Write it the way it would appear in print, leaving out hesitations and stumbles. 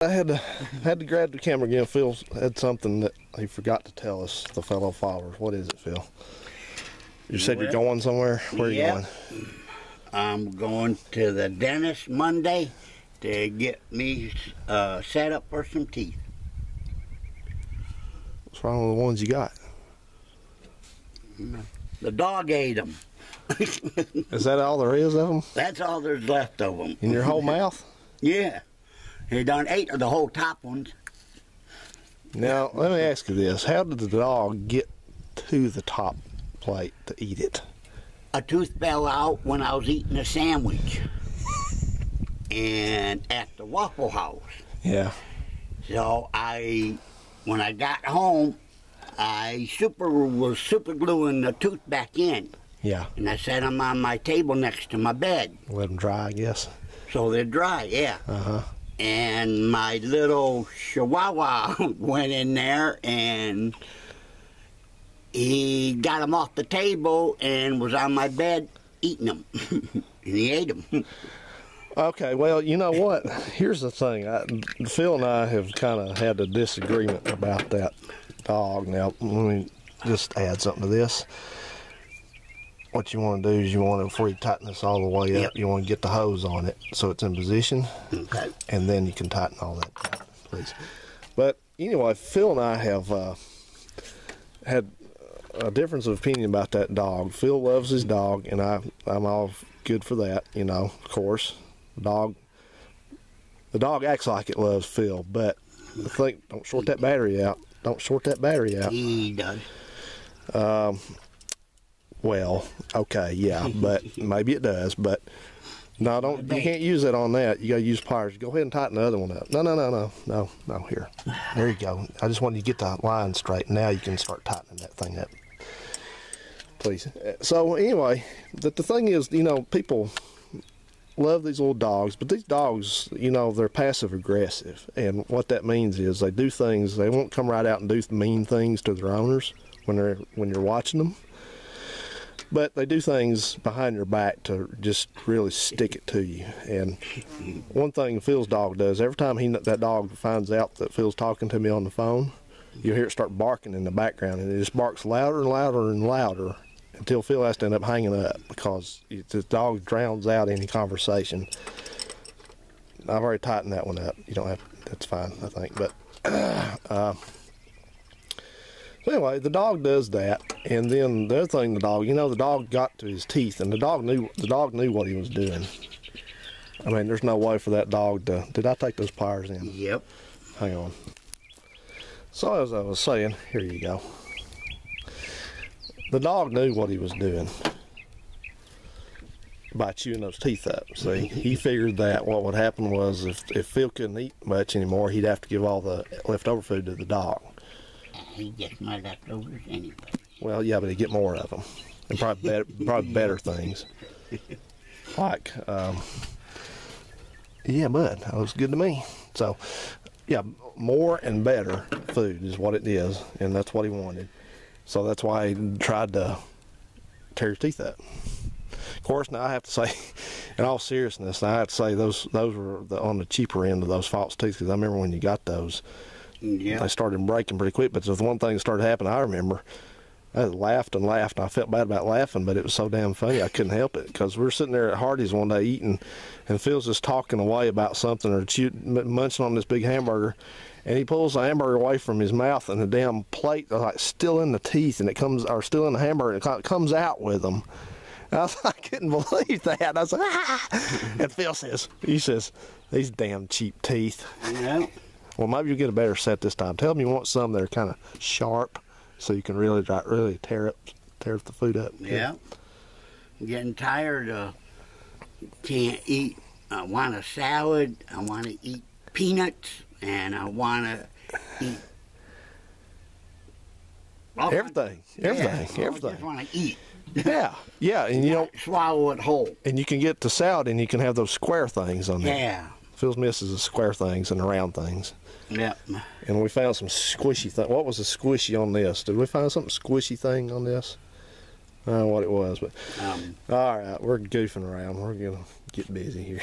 I had to grab the camera again. Phil had something that he forgot to tell us, the fellow followers. What is it, Phil? You said you're going somewhere? Where are you going? I'm going to the dentist Monday to get me set up for some teeth. What's wrong with the ones you got? The dog ate them. Is that all there is of them? That's all there's left of them. In your whole mouth? Yeah. He done ate the whole top ones. Now, let me ask you this. How did the dog get to the top plate to eat it? A tooth fell out when I was eating a sandwich. And at the Waffle House. Yeah. So when I got home, I was super gluing the tooth back in. Yeah. And I set them on my table next to my bed. Let them dry, I guess. So they're dry, yeah. Uh-huh. And my little chihuahua went in there and he got them off the table and was on my bed eating them. And he ate them. Okay, well, you know what? Here's the thing. Phil and I have kind of had a disagreement about that dog. Now, let me just add something to this. What you want to do is before you tighten this all the way up, you want to get the hose on it so it's in position. Okay. And then you can tighten all that down, please. But anyway, Phil and I have had a difference of opinion about that dog. Phil loves his dog, and I'm all good for that, of course. The dog acts like it loves Phil, but I think don't short that battery out. Don't short that battery out. He does. Well, okay, yeah, but maybe it does, but no, don't. You can't use that on that. You got to use pliers. Go ahead and tighten the other one up. No. Here, there you go. I just wanted you to get the line straight. Now you can start tightening that thing up, please. So anyway, the thing is, people love these little dogs, but these dogs, they're passive aggressive, and what that means is they do things. They won't come right out and do mean things to their owners when you're watching them. But they do things behind your back to just really stick it to you. And one thing Phil's dog does, every time that dog finds out that Phil's talking to me on the phone, you'll hear it start barking in the background, and it just barks louder and louder and louder until Phil has to end up hanging up because the dog drowns out any conversation. I've already tightened that one up. You don't have, that's fine, I think. But so anyway, the dog does that, and then the other thing, the dog got to his teeth, and the dog knew what he was doing. I mean, there's no way for that dog to. Did I take those pliers in? Yep. Hang on. So as I was saying, here you go. The dog knew what he was doing by chewing those teeth up. See, he figured that what would happen was if Phil couldn't eat much anymore, he'd have to give all the leftover food to the dog. He gets my leftovers anyway. Well, yeah, but he'd get more of them, and probably better things. Like, yeah, bud, that looks good to me. So, yeah, more and better food is what it is, and that's what he wanted. So that's why he tried to tear his teeth up. Of course, now I have to say, in all seriousness, I have to say those were on the cheaper end of those false teeth, because I remember when you got those. Yeah. They started breaking pretty quick, but the one thing that started happening, I remember, I laughed and laughed, and I felt bad about laughing, but it was so damn funny I couldn't help it, because we were sitting there at Hardee's one day eating, and Phil's just talking away about something or munching on this big hamburger, and he pulls the hamburger away from his mouth, and the damn plate is like still in the teeth, and still in the hamburger, and it comes out with them. I couldn't believe that. I was like, ah! And Phil says, these damn cheap teeth. Yeah. Well, maybe you'll get a better set this time. Tell me you want some that are kind of sharp, so you can really tear the food up. Yeah. I'm getting tired of can't eat. I want a salad. I want to eat peanuts, and I want to eat everything. I just want to eat. Yeah, and swallow it whole. And you can get the salad, and you can have those square things on there. Yeah. Phil's misses the square things and the round things. Yep. And we found some squishy thing. What was the squishy on this? Did we find something squishy thing on this? I don't know what it was, but all right, we're goofing around. We're gonna get busy here.